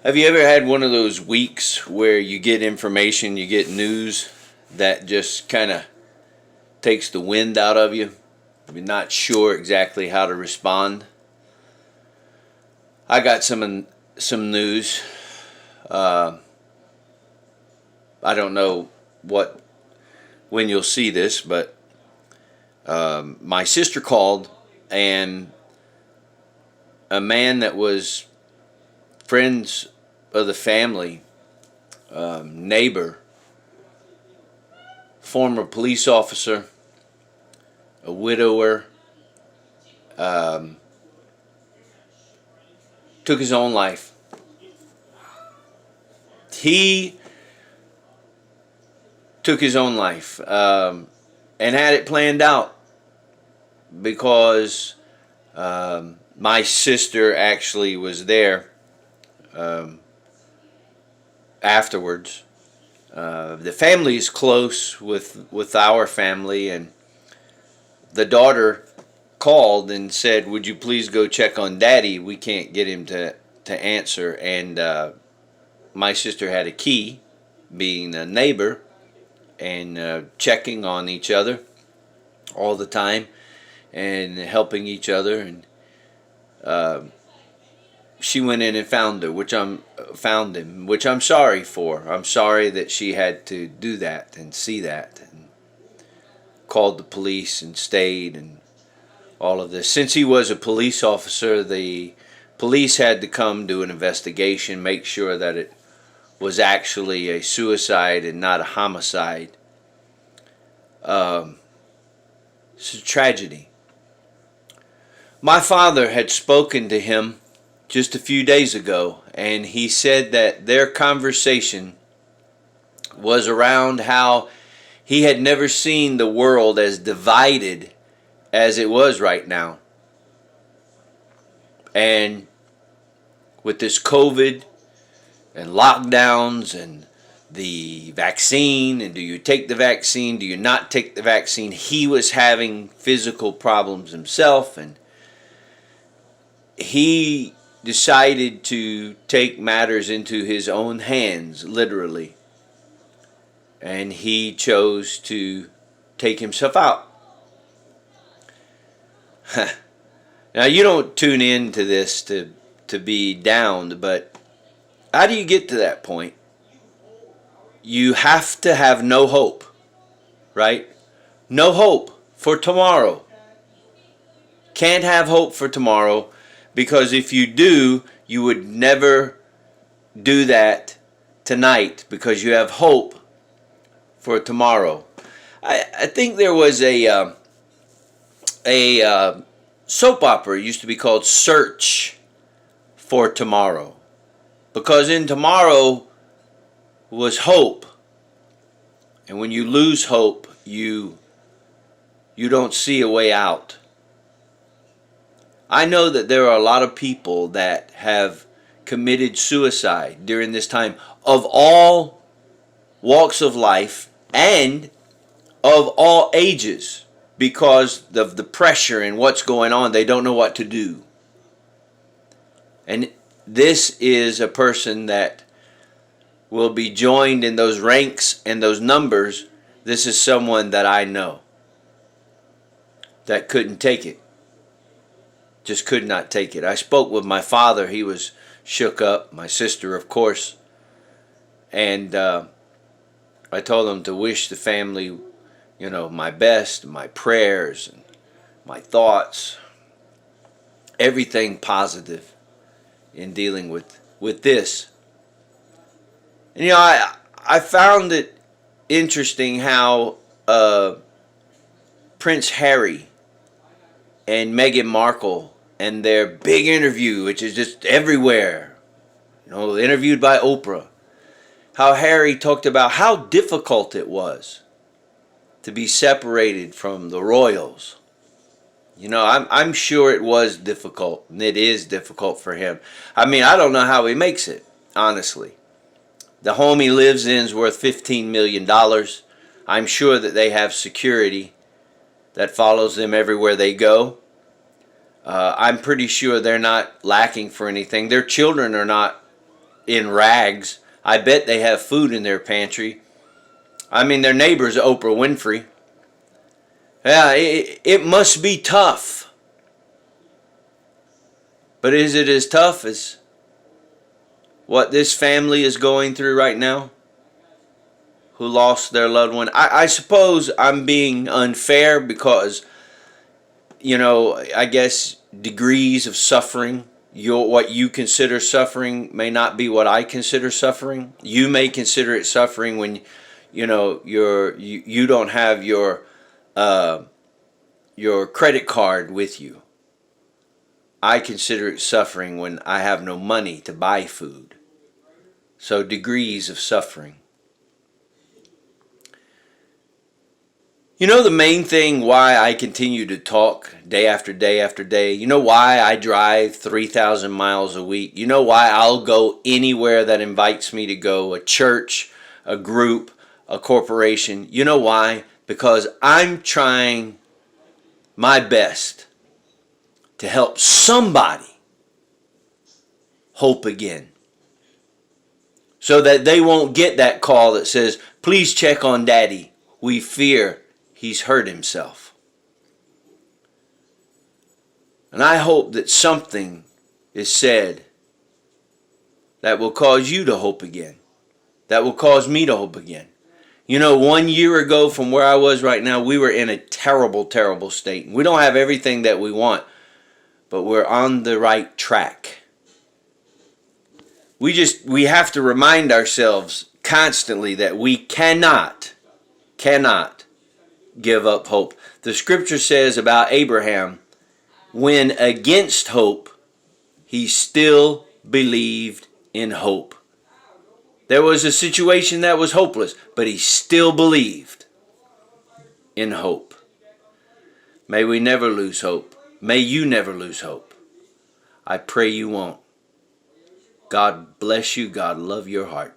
Have you ever had one of those weeks where you get information, you get news that just kind of takes the wind out of you? You're not sure exactly how to respond. I got some news. Uh, I don't know what when you'll see this, but my sister called, and a man that was friends of the family, neighbor, former police officer, a widower, um, took his own life. He took his own life and had it planned out because my sister actually was there um, afterwards. The family is close with our family, and the daughter called and said, "Would you please go check on Daddy? We can't get him to answer." And my sister had a key, being a neighbor, and checking on each other all the time and helping each other. And uh, she went in and found him, which I'm sorry for. I'm sorry that she had to do that and see that, and called the police and stayed and all of this. Since he was a police officer, the police had to come do an investigation, make sure that it was actually a suicide and not a homicide. Um, it's a tragedy. My father had spoken to him just a few days ago, and he said that their conversation was around how he had never seen the world as divided as it was right now. And with this COVID and lockdowns and the vaccine, and do you take the vaccine, do you not take the vaccine, he was having physical problems himself, and he decided to take matters into his own hands, literally, and he chose to take himself out. Now, you don't tune into this to be downed, but how do you get to that point? You have to have no hope, right? No hope for tomorrow. Can't have hope for tomorrow, because if you do, you would never do that tonight because you have hope for tomorrow. I think there was a soap opera used to be called Search for Tomorrow, because in tomorrow was hope, and when you lose hope, you don't see a way out. I know that there are a lot of people that have committed suicide during this time, of all walks of life and of all ages, because of the pressure and what's going on. They don't know what to do. And this is a person that will be joined in those ranks and those numbers. This is someone that I know that couldn't take it. Just could not take it. I spoke with my father. He was shook up. My sister, of course. And I told him to wish the family, my best, my prayers, and my thoughts, everything positive in dealing with this. And I found it interesting how Prince Harry and Meghan Markle and their big interview, which is just everywhere, interviewed by Oprah, how Harry talked about how difficult it was to be separated from the royals. I'm sure it was difficult, and it is difficult for him. I mean, I don't know how he makes it, honestly. The home he lives in is worth $15 million. I'm sure that they have security that follows them everywhere they go. I'm pretty sure they're not lacking for anything. Their children are not in rags. I bet they have food in their pantry. I mean, their neighbor's Oprah Winfrey. Yeah, it must be tough. But is it as tough as what this family is going through right now, who lost their loved one? I suppose I'm being unfair because, I guess degrees of suffering, what you consider suffering may not be what I consider suffering. You may consider it suffering when, you don't have your credit card with you. I consider it suffering when I have no money to buy food. So degrees of suffering. The main thing why I continue to talk day after day after day, why I drive 3,000 miles a week, why I'll go anywhere that invites me to go, a church, a group, a corporation. You know why? Because I'm trying my best to help somebody hope again, so that they won't get that call that says, please check on Daddy. We fear he's hurt himself. And I hope that something is said that will cause you to hope again, that will cause me to hope again. 1 year ago from where I was right now, we were in a terrible, terrible state. We don't have everything that we want, but we're on the right track. We have to remind ourselves constantly that we cannot give up hope. The scripture says about Abraham, when against hope, he still believed in hope. There was a situation that was hopeless, but he still believed in hope. May we never lose hope. May you never lose hope. I pray you won't. God bless you. God love your heart.